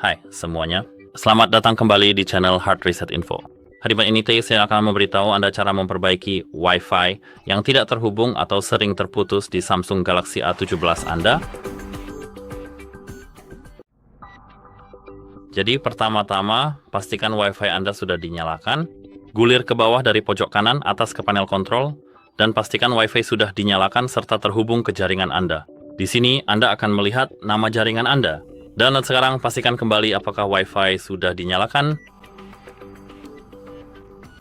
Hai semuanya, selamat datang kembali di channel Hard Reset Info. Hari ini saya akan memberitahu Anda cara memperbaiki Wi-Fi yang tidak terhubung atau sering terputus di Samsung Galaxy A17 Anda. Jadi pertama-tama, pastikan Wi-Fi Anda sudah dinyalakan, gulir ke bawah dari pojok kanan atas ke panel kontrol, dan pastikan Wi-Fi sudah dinyalakan serta terhubung ke jaringan Anda. Di sini Anda akan melihat nama jaringan Anda. Dan sekarang pastikan kembali apakah Wi-Fi sudah dinyalakan.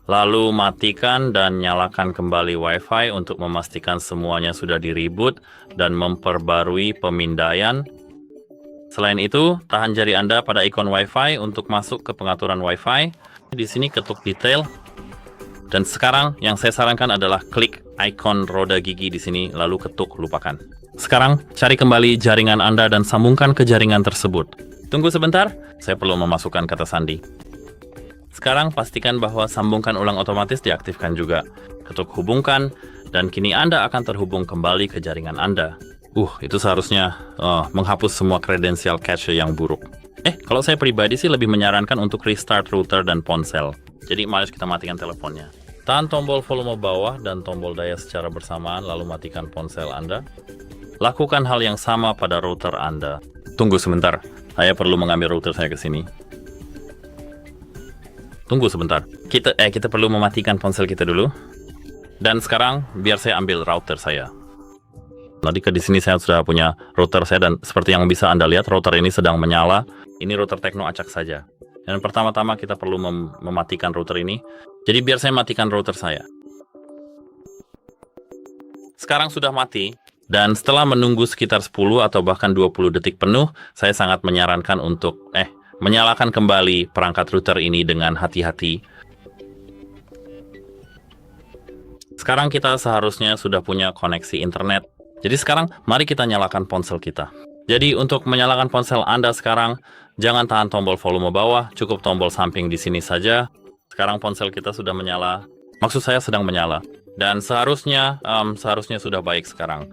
Lalu matikan dan nyalakan kembali Wi-Fi untuk memastikan semuanya sudah di-reboot dan memperbarui pemindaian. Selain itu, tahan jari Anda pada ikon Wi-Fi untuk masuk ke pengaturan Wi-Fi. Di sini ketuk detail. Dan sekarang yang saya sarankan adalah klik ikon roda gigi di sini lalu ketuk lupakan. Sekarang cari kembali jaringan Anda dan sambungkan ke jaringan tersebut. Tunggu sebentar, saya perlu memasukkan kata sandi. Sekarang pastikan bahwa sambungkan ulang otomatis diaktifkan juga. Ketuk hubungkan dan kini Anda akan terhubung kembali ke jaringan Anda. Itu seharusnya menghapus semua kredensial cache yang buruk. Kalau saya pribadi sih lebih menyarankan untuk restart router dan ponsel. Jadi mari kita matikan teleponnya. Tahan tombol volume bawah dan tombol daya secara bersamaan lalu matikan ponsel Anda. Lakukan hal yang sama pada router Anda. Tunggu sebentar, saya perlu mengambil router saya ke sini. Tunggu sebentar, kita perlu mematikan ponsel kita dulu. Dan sekarang biar saya ambil router saya. Tadi di sini saya sudah punya router saya dan seperti yang bisa Anda lihat router ini sedang menyala. Ini router Tecno acak saja. Dan pertama-tama kita perlu mematikan router ini. Jadi biar saya matikan router saya. Sekarang sudah mati. Dan setelah menunggu sekitar 10 atau bahkan 20 detik penuh, saya sangat menyarankan untuk menyalakan kembali perangkat router ini dengan hati-hati. Sekarang kita seharusnya sudah punya koneksi internet. Jadi sekarang mari kita nyalakan ponsel kita. Jadi untuk menyalakan ponsel Anda sekarang, jangan tahan tombol volume bawah, cukup tombol samping di sini saja. Sekarang ponsel kita sudah menyala. Maksud saya sedang menyala. Dan seharusnya sudah baik sekarang.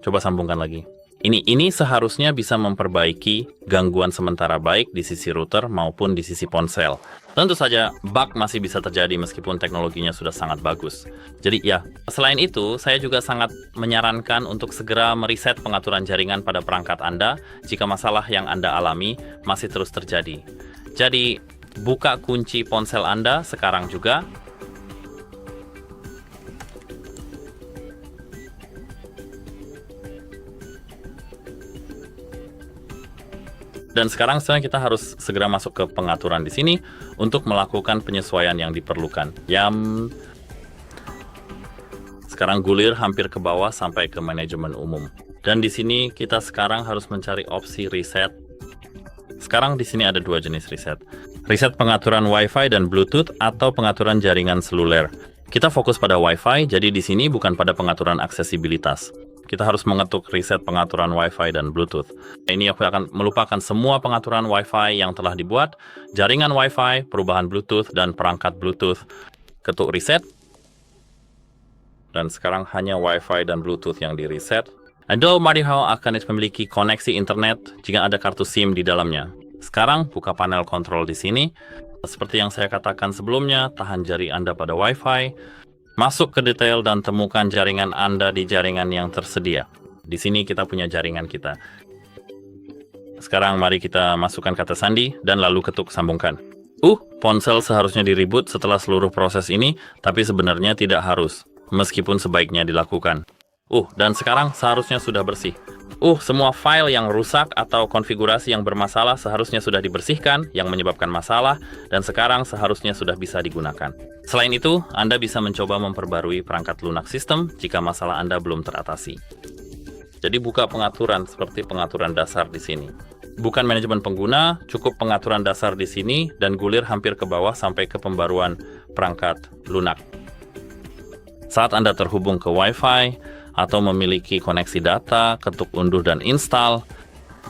Coba sambungkan lagi. Ini seharusnya bisa memperbaiki gangguan sementara baik di sisi router maupun di sisi ponsel. Tentu saja bug masih bisa terjadi meskipun teknologinya sudah sangat bagus. Jadi selain itu saya juga sangat menyarankan untuk segera mereset pengaturan jaringan pada perangkat Anda jika masalah yang Anda alami masih terus terjadi. Jadi buka kunci ponsel Anda sekarang juga. Dan sekarang kita harus segera masuk ke pengaturan di sini untuk melakukan penyesuaian yang diperlukan. Sekarang gulir hampir ke bawah sampai ke manajemen umum. Dan di sini kita sekarang harus mencari opsi reset. Sekarang di sini ada dua jenis reset. Reset pengaturan Wi-Fi dan Bluetooth atau pengaturan jaringan seluler. Kita fokus pada Wi-Fi, jadi di sini bukan pada pengaturan aksesibilitas. Kita harus mengetuk reset pengaturan Wi-Fi dan Bluetooth. Ini aku akan melupakan semua pengaturan Wi-Fi yang telah dibuat, jaringan Wi-Fi, perubahan Bluetooth, dan perangkat Bluetooth. Ketuk reset. Dan sekarang hanya Wi-Fi dan Bluetooth yang di-reset. Adobe Marihau akan memiliki koneksi internet jika ada kartu SIM di dalamnya. Sekarang buka panel kontrol di sini. Seperti yang saya katakan sebelumnya, tahan jari Anda pada Wi-Fi. Masuk ke detail dan temukan jaringan Anda di jaringan yang tersedia. Di sini kita punya jaringan kita. Sekarang mari kita masukkan kata sandi dan lalu ketuk sambungkan. Ponsel seharusnya di-reboot setelah seluruh proses ini, tapi sebenarnya tidak harus, meskipun sebaiknya dilakukan. Dan sekarang seharusnya sudah bersih. Semua file yang rusak atau konfigurasi yang bermasalah seharusnya sudah dibersihkan, yang menyebabkan masalah, dan sekarang seharusnya sudah bisa digunakan. Selain itu, Anda bisa mencoba memperbarui perangkat lunak sistem jika masalah Anda belum teratasi. Jadi buka pengaturan seperti pengaturan dasar di sini. Bukan manajemen pengguna, cukup pengaturan dasar di sini, dan gulir hampir ke bawah sampai ke pembaruan perangkat lunak. Saat Anda terhubung ke Wi-Fi, atau memiliki koneksi data, ketuk unduh dan install.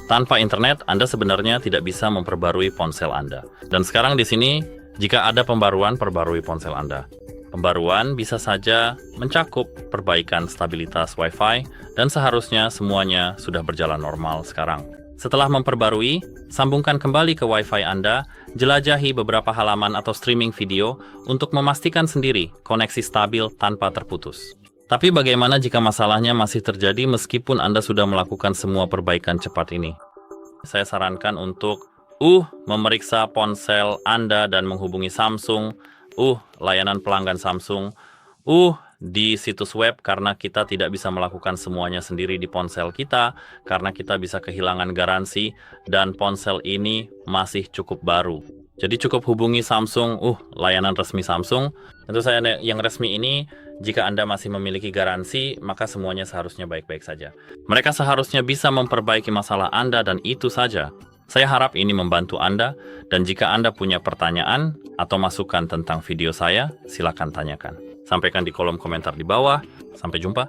Tanpa internet, Anda sebenarnya tidak bisa memperbarui ponsel Anda. Dan sekarang di sini, jika ada pembaruan, perbarui ponsel Anda. Pembaruan bisa saja mencakup perbaikan stabilitas Wi-Fi, dan seharusnya semuanya sudah berjalan normal sekarang. Setelah memperbarui, sambungkan kembali ke Wi-Fi Anda, jelajahi beberapa halaman atau streaming video untuk memastikan sendiri koneksi stabil tanpa terputus. Tapi bagaimana jika masalahnya masih terjadi meskipun Anda sudah melakukan semua perbaikan cepat ini? Saya sarankan untuk memeriksa ponsel Anda dan menghubungi Samsung, layanan pelanggan Samsung, di situs web karena kita tidak bisa melakukan semuanya sendiri di ponsel kita, karena kita bisa kehilangan garansi dan ponsel ini masih cukup baru. Jadi cukup hubungi Samsung, layanan resmi Samsung. Tentu saja yang resmi ini, jika Anda masih memiliki garansi, maka semuanya seharusnya baik-baik saja. Mereka seharusnya bisa memperbaiki masalah Anda dan itu saja. Saya harap ini membantu Anda, dan jika Anda punya pertanyaan atau masukan tentang video saya, silakan tanyakan. Sampaikan di kolom komentar di bawah. Sampai jumpa.